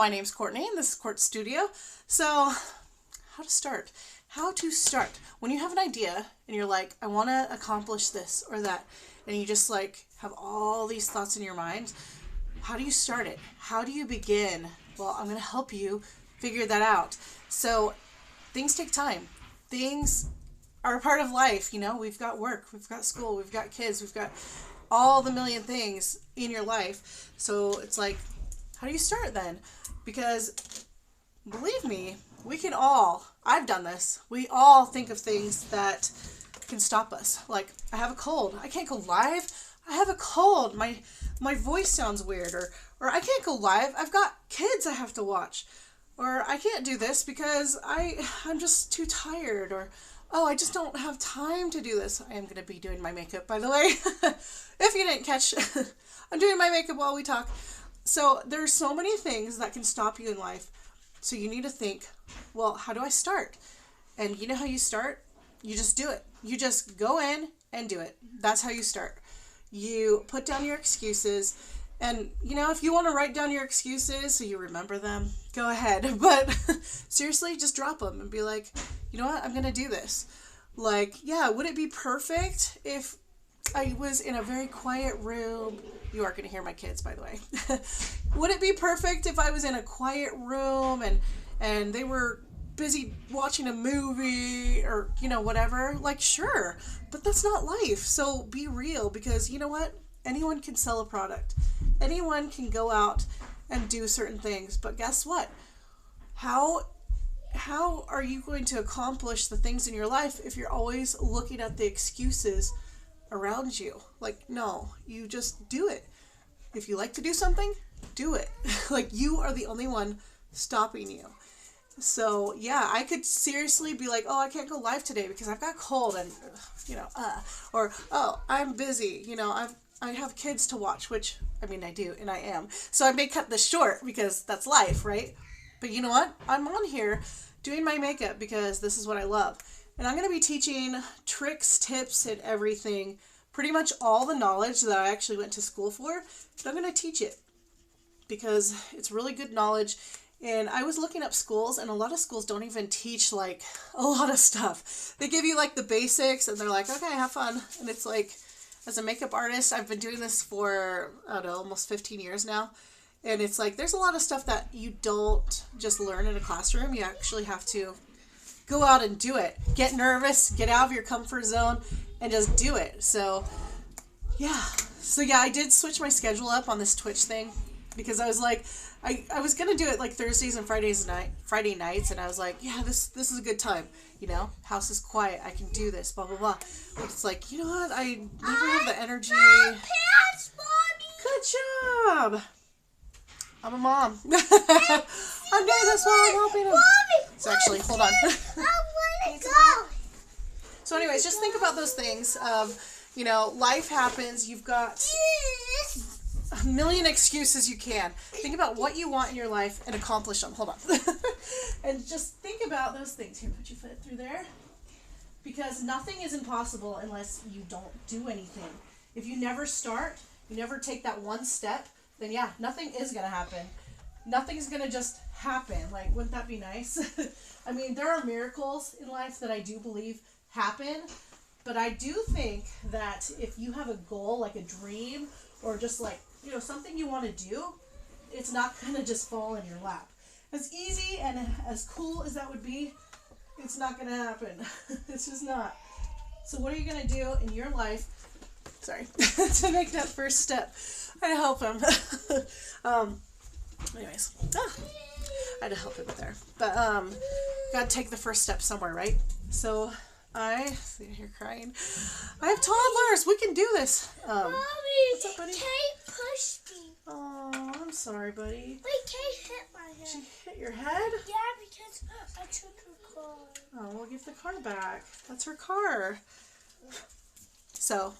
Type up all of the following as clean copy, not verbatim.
my name's Courtney and this is Court Studio. So, how to start? How to start. When you have an idea and you're like, I want to accomplish this or that, and you just like have all these thoughts in your mind, how do you start it? How do you begin? Well, I'm going to help you figure that out. So, things take time. Things are a part of life, you know. We've got work, we've got school, we've got kids, we've got all the million things in your life. So it's like, how do you start then? Because believe me, we can all, I've done this, we all think of things that can stop us. Like, I have a cold, I can't go live. I have a cold, my voice sounds weird, or I can't go live, I've got kids I have to watch, or I can't do this because I'm just too tired, or oh, I just don't have time to do this. I am going to be doing my makeup, by the way. If you didn't catch, I'm doing my makeup while we talk. So there's so many things that can stop you in life. So you need to think, well, how do I start? And you know how you start? You just do it. You just go in and do it. That's how you start. You put down your excuses. And, you know, if you want to write down your excuses so you remember them, go ahead. But seriously, just drop them and be like, you know what, I'm going to do this. Like, yeah, would it be perfect if I was in a very quiet room? You are going to hear my kids, by the way. Would it be perfect if I was in a quiet room and they were busy watching a movie or, you know, whatever? Like, sure, but that's not life. So be real, because you know what? Anyone can sell a product. Anyone can go out and do certain things. But guess what? How are you going to accomplish the things in your life if you're always looking at the excuses around you? Like, no, you just do it. If you like to do something, do it. Like, you are the only one stopping you. So, yeah, I could seriously be like, oh, I can't go live today because I've got cold and, you know, or, oh, I'm busy. You know, I have kids to watch, which, I mean, I do, and I am. So I may cut this short because that's life, right? But you know what? I'm on here doing my makeup because this is what I love. And I'm going to be teaching tricks, tips, and everything. Pretty much all the knowledge that I actually went to school for, but I'm going to teach it because it's really good knowledge. And I was looking up schools, and a lot of schools don't even teach, like, a lot of stuff. They give you, like, the basics, and they're like, okay, have fun. And it's like, as a makeup artist, I've been doing this for, I don't know, almost 15 years now. And it's like, there's a lot of stuff that you don't just learn in a classroom. You actually have to go out and do it. Get nervous, get out of your comfort zone, and just do it. So, yeah. So, yeah, I did switch my schedule up on this Twitch thing because I was like, I was going to do it like Thursdays and Friday nights, and I was like, yeah, this is a good time. You know, house is quiet. I can do this, blah, blah, blah. But it's like, you know what? I never have the energy. Pants, Mommy. Good job. I'm a mom. I'm doing this while I'm helping him. Mommy, So actually, hold on. I want to go. So anyways, just think about those things. You know, life happens. You've got a million excuses you can. Think about what you want in your life and accomplish them. Hold on. And just think about those things. Here, put your foot through there. Because nothing is impossible unless you don't do anything. If you never start, you never take that one step, then yeah, nothing is going to happen. Nothing's going to just happen. Like, wouldn't that be nice? I mean, there are miracles in life that I do believe happen, but I do think that if you have a goal, like a dream, or just like, you know, something you want to do, it's not going to just fall in your lap. As easy and as cool as that would be, it's not going to happen. It's just not. So what are you going to do in your life, to make that first step? I had to help him. Anyways, I had to help him there. But, gotta take the first step somewhere, right? So, see, you're crying. I have toddlers. We can do this. Mommy, what's up, buddy? Kate pushed me. Oh, I'm sorry, buddy. Wait, Kate hit my head. She hit your head? Yeah, because I took her car. Oh, we'll give the car back. That's her car. So,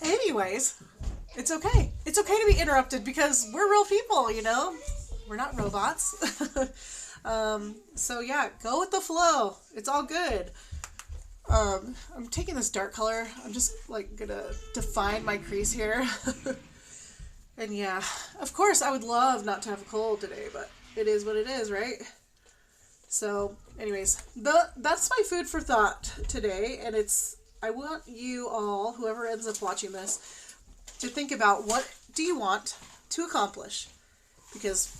anyways, it's okay. It's okay to be interrupted because we're real people, you know? We're not robots. So yeah, go with the flow. It's all good. I'm taking this dark color. I'm just like gonna define my crease here. And yeah, of course I would love not to have a cold today, but it is what it is, right? So anyways, that's my food for thought today. And I want you all, whoever ends up watching this, to think about what do you want to accomplish? Because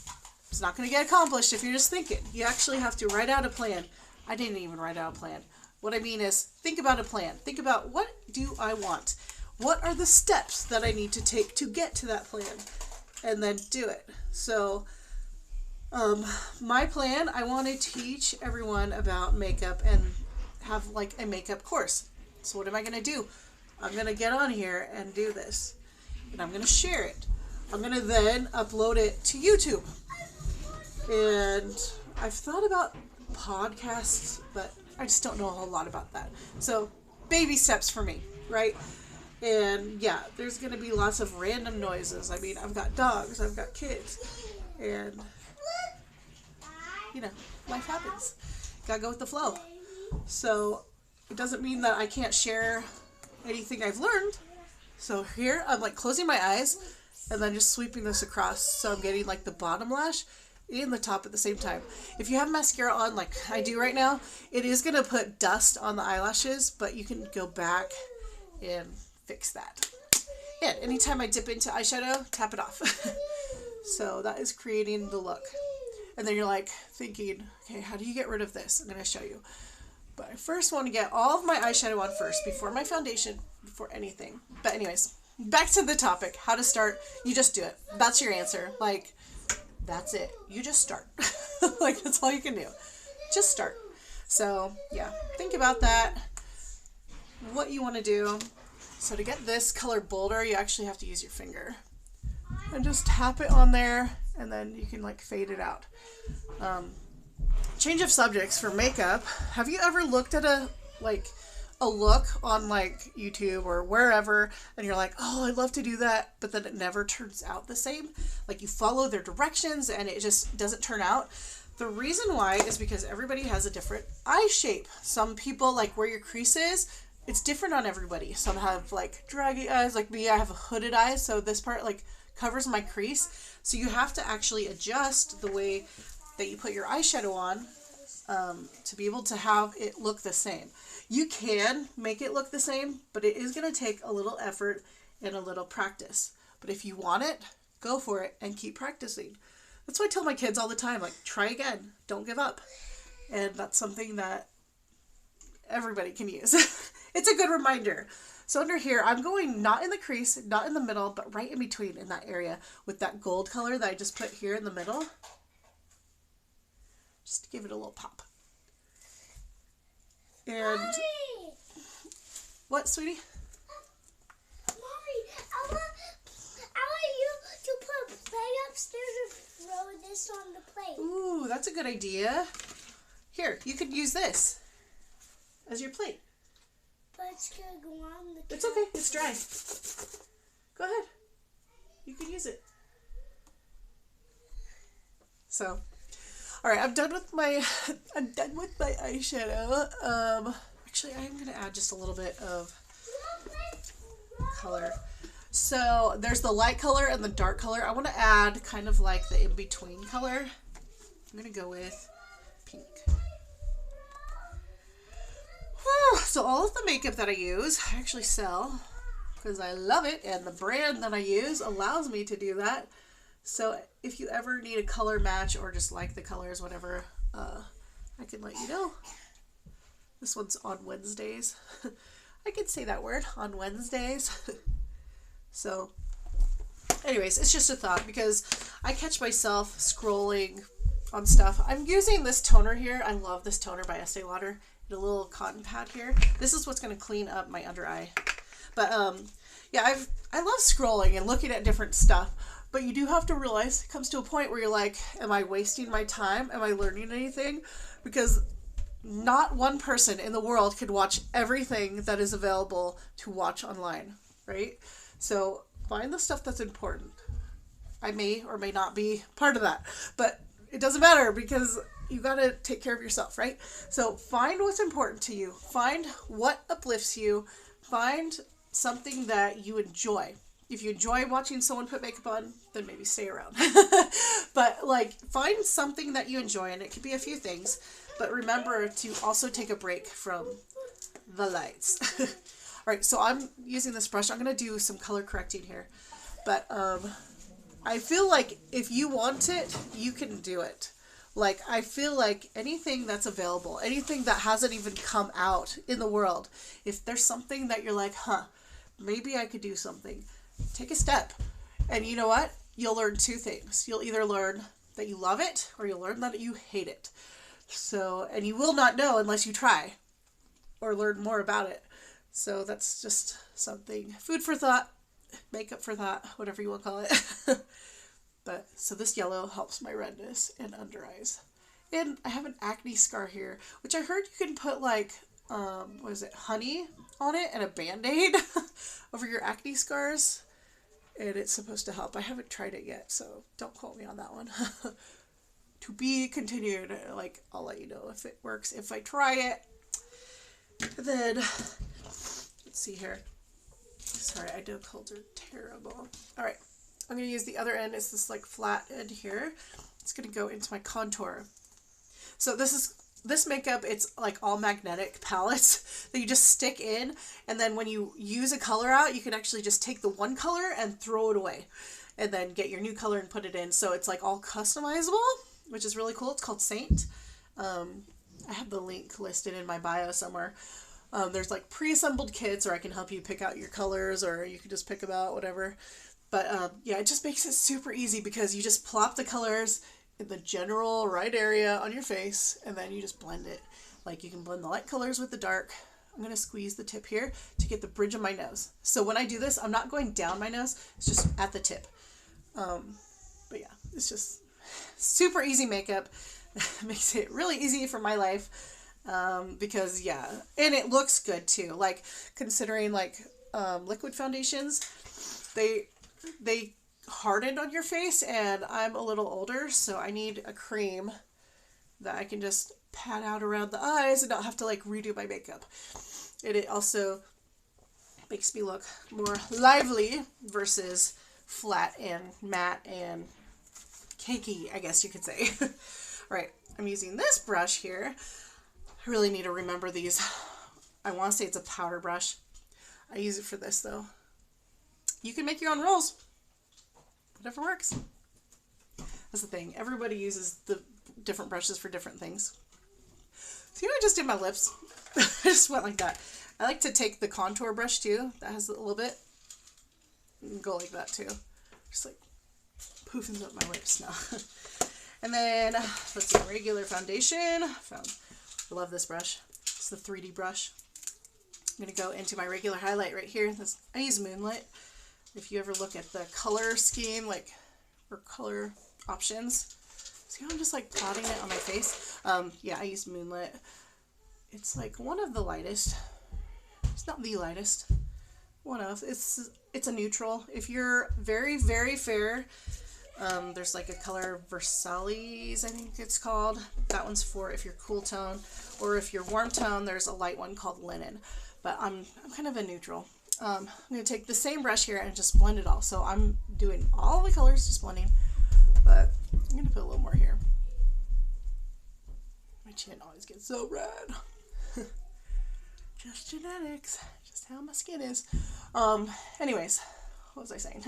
it's not going to get accomplished if you're just thinking. You actually have to write out a plan. I didn't even write out a plan. What I mean is think about a plan. Think about, what do I want? What are the steps that I need to take to get to that plan? And then do it. So my plan, I want to teach everyone about makeup and have like a makeup course. So what am I going to do? I'm going to get on here and do this. And I'm going to share it. I'm going to then upload it to YouTube. And I've thought about podcasts, but I just don't know a whole lot about that. So baby steps for me, right? And yeah, there's going to be lots of random noises. I mean, I've got dogs, I've got kids, and you know, life happens. Gotta go with the flow. So it doesn't mean that I can't share anything I've learned. So here I'm like closing my eyes and then just sweeping this across. So I'm getting like the bottom lash and the top at the same time. If you have mascara on like I do right now, it is going to put dust on the eyelashes, but you can go back and fix that. And anytime I dip into eyeshadow, tap it off. So that is creating the look. And then you're like thinking, okay, how do you get rid of this? I'm going to show you. But I first want to get all of my eyeshadow on first, before my foundation, before anything. But anyways, back to the topic, how to start. You just do it. That's your answer. Like, that's it. You just start. Like, that's all you can do. Just start. So, yeah, think about that. What you want to do. So to get this color bolder, you actually have to use your finger. And just tap it on there, and then you can, like, fade it out. Change of subjects for makeup. Have you ever looked at a look on like YouTube or wherever and you're like, oh, I'd love to do that, but then it never turns out the same? Like you follow their directions and it just doesn't turn out. The reason why is because everybody has a different eye shape. Some people, like where your crease is, it's different on everybody. Some have like draggy eyes, like me, I have a hooded eye, so this part like covers my crease. So you have to actually adjust the way that you put your eyeshadow on to be able to have it look the same. You can make it look the same, but it is going to take a little effort and a little practice. But if you want it, go for it and keep practicing. That's why I tell my kids all the time, like, try again, don't give up. And that's something that everybody can use. It's a good reminder. So under here, I'm going not in the crease, not in the middle, but right in between in that area with that gold color that I just put here in the middle. Just to give it a little pop. And Mommy! What, sweetie? Mommy, I want you to put a plate upstairs and throw this on the plate. Ooh, that's a good idea. Here, you could use this as your plate. But it's going to go on the It's okay, it's dry. Go ahead. You can use it. So, all right, I'm done with my eyeshadow. Actually, I am going to add just a little bit of color. So there's the light color and the dark color. I want to add kind of like the in-between color. I'm going to go with pink. So all of the makeup that I use, I actually sell because I love it, and the brand that I use allows me to do that. So if you ever need a color match or just like the colors, whatever, I can let you know. This one's on Wednesdays. I can say that word, on Wednesdays. So anyways, it's just a thought because I catch myself scrolling on stuff. I'm using this toner here. I love this toner by Estee Lauder. A little cotton pad here. This is what's going to clean up my under eye. But yeah, I love scrolling and looking at different stuff. But you do have to realize it comes to a point where you're like, am I wasting my time? Am I learning anything? Because not one person in the world could watch everything that is available to watch online, right? So find the stuff that's important. I may or may not be part of that, but it doesn't matter because you got to take care of yourself, right? So find what's important to you. Find what uplifts you. Find something that you enjoy. if you enjoy watching someone put makeup on, then maybe stay around. But like, find something that you enjoy, and it could be a few things. But remember to also take a break from the lights. All right, so I'm using this brush. I'm going to do some color correcting here. But I feel like if you want it, you can do it. Like, I feel like anything that's available, anything that hasn't even come out in the world, if there's something that you're like, maybe I could do something, take a step. And you know what? You'll learn two things. You'll either learn that you love it, or you'll learn that you hate it. So, and you will not know unless you try or learn more about it. So that's just something, food for thought, makeup for thought, whatever you want to call it. But so this yellow helps my redness and under eyes. And I have an acne scar here, which I heard you can put like, what is it, honey on it and a Band-Aid over your acne scars. And it's supposed to help. I haven't tried it yet, so don't quote me on that one. To be continued. Like, I'll let you know if it works, if I try it. And then, let's see here. Sorry, I know colds are terrible. All right, I'm going to use the other end. It's this like flat end here. It's going to go into my contour. So this makeup, it's like all magnetic palettes that you just stick in, and then when you use a color out, you can actually just take the one color and throw it away, and then get your new color and put it in. So it's like all customizable, which is really cool. It's called Saint. I have the link listed in my bio somewhere. There's like pre-assembled kits, or I can help you pick out your colors, or you can just pick them out, whatever. But yeah, it just makes it super easy because you just plop the colors in the general right area on your face, and then you just blend it. Like, you can blend the light colors with the dark. I'm going to squeeze the tip here to get the bridge of my nose. So when I do this, I'm not going down my nose, it's just at the tip. But yeah, it's just super easy makeup. Makes it really easy for my life. Because yeah, and it looks good too. Like, considering like liquid foundations, they harden on your face, and I'm a little older, so I need a cream that I can just pat out around the eyes and not have to like redo my makeup. And it also makes me look more lively versus flat and matte and cakey, I guess you could say. All right, I'm using this brush here. I really need to remember these. I want to say it's a powder brush. I use it for this though. You can make your own rolls. Whatever works. That's the thing. Everybody uses the different brushes for different things. See what I just did my lips? I just went like that. I like to take the contour brush too. That has a little bit. And go like that too. Just like poofing up my lips now. And then, let's see, regular foundation. I love this brush. It's the 3D brush. I'm going to go into my regular highlight right here. I use Moonlit. If you ever look at the color scheme, like, or color options, see how I'm just like plotting it on my face? Yeah, I use Moonlit. It's like one of the lightest. It's not the lightest. One of. It's a neutral. If you're very, very fair, there's like a color Versailles, I think it's called. That one's for if you're cool tone, or if you're warm tone, there's a light one called Linen. But I'm kind of a neutral. I'm going to take the same brush here and just blend it all. So I'm doing all the colors, just blending, but I'm going to put a little more here. My chin always gets so red. Just genetics, just how my skin is. Anyways, what was I saying?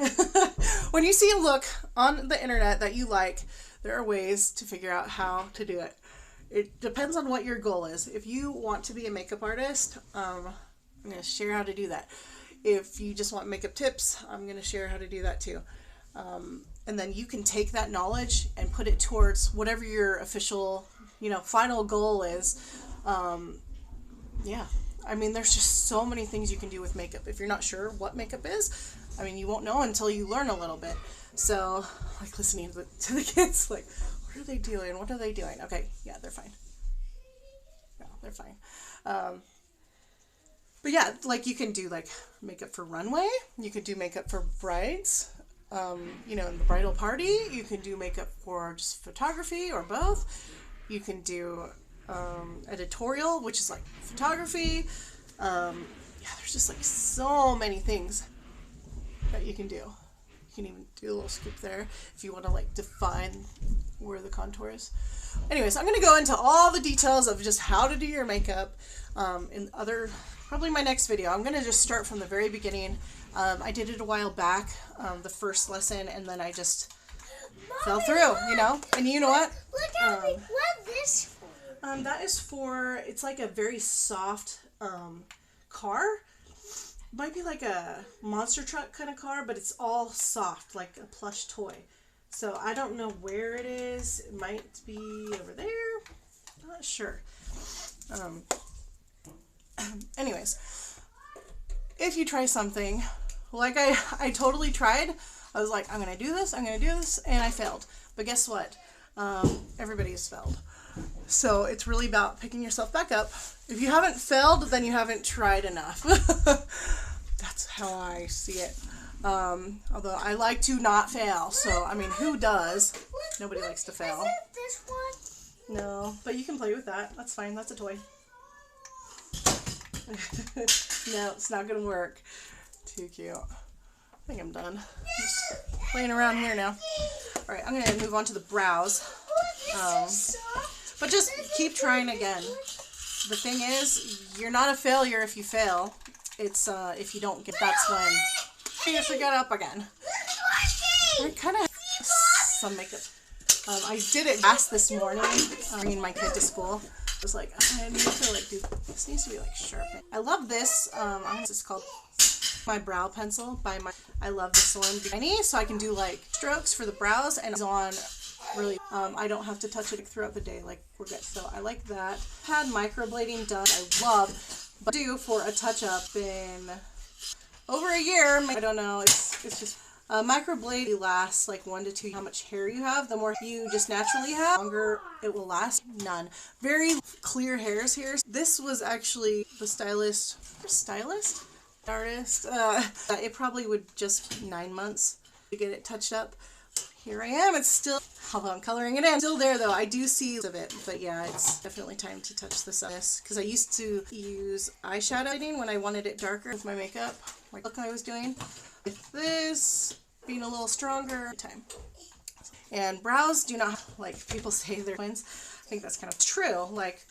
When you see a look on the internet that you like, there are ways to figure out how to do it. It depends on what your goal is. If you want to be a makeup artist, I'm going to share how to do that. If you just want makeup tips, I'm going to share how to do that too. And then you can take that knowledge and put it towards whatever your official, final goal is. Yeah. I mean, there's just so many things you can do with makeup. If you're not sure what makeup is, I mean, you won't know until you learn a little bit. So, like, listening to the kids, like, what are they doing? What are they doing? Okay, yeah, they're fine. No, they're fine. But yeah, like, you can do, like, makeup for runway. You could do makeup for brides, in the bridal party. You can do makeup for just photography or both. You can do editorial, which is like photography. Yeah, there's just like so many things. that you can do. You can even do a little scoop there if you want to like define where the contour is. Anyways, I'm going to go into all the details of just how to do your makeup in probably my next video. I'm going to just start from the very beginning. I did it a while back, the first lesson, and then I just fell through, you know? And you know what? Look at me. What's this for? That is for, it's like a very soft car. Might be like a monster truck kind of car, but it's all soft, like a plush toy. So I don't know where it is. It might be over there. I'm not sure. Anyways, if you try something, like I totally tried. I was like, I'm going to do this, and I failed. But guess what? Everybody has failed. So it's really about picking yourself back up. If you haven't failed, then you haven't tried enough. That's how I see it. Although I like to not fail. So, I mean, who does? Nobody likes to fail. Is it this one? No, but you can play with that. That's fine. That's a toy. No, it's not going to work. Too cute. I think I'm done. I'm just playing around here now. Alright, I'm going to move on to the brows. But just keep trying again. The thing is, you're not a failure if you fail. It's if you don't get, that's when you should get up again. I kind of some makeup. I did it fast this morning, bringing my kid to school. I was like, I need to like do, this needs to be like sharpened. I love this. It's called my brow pencil by I love this one. Tiny, so I can do like strokes for the brows, and it's on really, I don't have to touch it throughout the day, like we're good. So I like that. Had microblading done, I love, but do for a touch-up in over a year. I don't know, it's just, microblade lasts like 1 to 2, how much hair you have. The more you just naturally have, the longer it will last. None. Very clear hairs here. This was actually the artist. It probably would just 9 months to get it touched up. Here I am. It's still, although I'm coloring it in, still there though. I do see of it, but yeah, it's definitely time to touch this up. Because I used to use eyeshadow when I wanted it darker with my makeup, like look I was doing. With this being a little stronger time. And brows do not, like people say they're twins. I think that's kind of true. Like,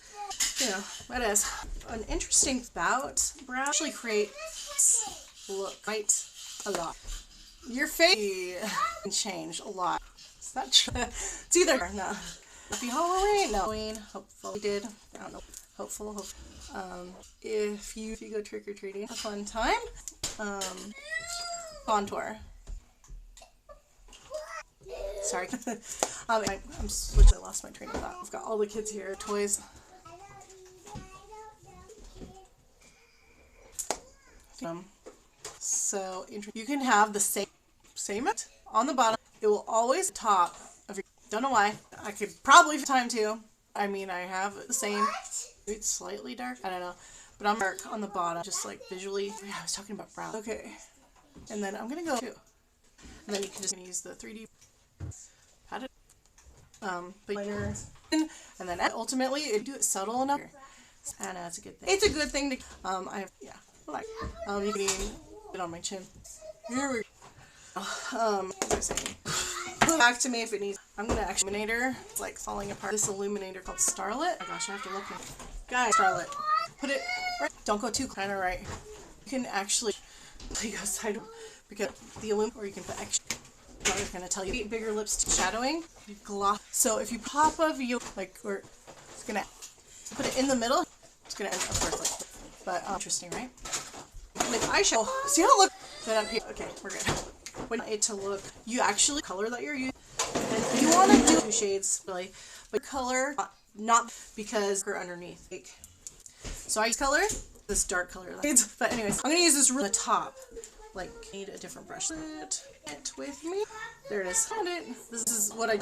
you know, that is an interesting about brows. Actually create look quite a lot. Your face can change a lot. Is that true? It's either no. Happy Halloween? No. Halloween. Hopefully did. I don't know. Hopeful. If you go trick or treating, a fun time. Contour. Sorry. I'm switching. I lost my train of thought. I've got all the kids here. Toys. So you can have the same on the bottom. It will always top of your, don't know why. I could probably time too. I mean, I have the same. It's slightly dark. I don't know. But I'm dark on the bottom, just like visually. Yeah, I was talking about brown. Okay. And then I'm going to go too. And then you can just use the 3D palette. Liner. And then ultimately, if you do it subtle enough. And that's a good thing. It's a good thing to, you can even put it on my chin. Here we go. What was I saying? Put it back to me if it needs. I'm gonna actually illuminator. It's like falling apart. This illuminator called Starlit. Oh my gosh, I have to look now. Guys, Starlit. Put it right. Don't go too kind of right. You can actually go sideways because the or you can put extra. I was gonna tell you bigger lips to shadowing. Gloss. So if you pop of you like, or it's gonna put it in the middle. It's gonna end of course like, but interesting, right? Like eyeshadow. See how it looks? Then up here. Okay, we're good. When it to look, you actually color that you're using. And you want to do 2 shades really, but color not because we're underneath. Like, so I use color this dark color. But anyways, I'm gonna use this really top. Like, need a different brush. It with me. There it is. Found it. This is what I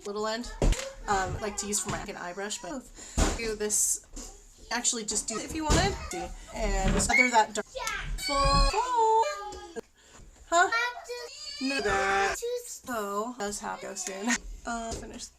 little end like to use for my eye brush, but do this. Actually, just do it if you wanted. And other that dark. Huh? No, that. So does have to go soon. Finish.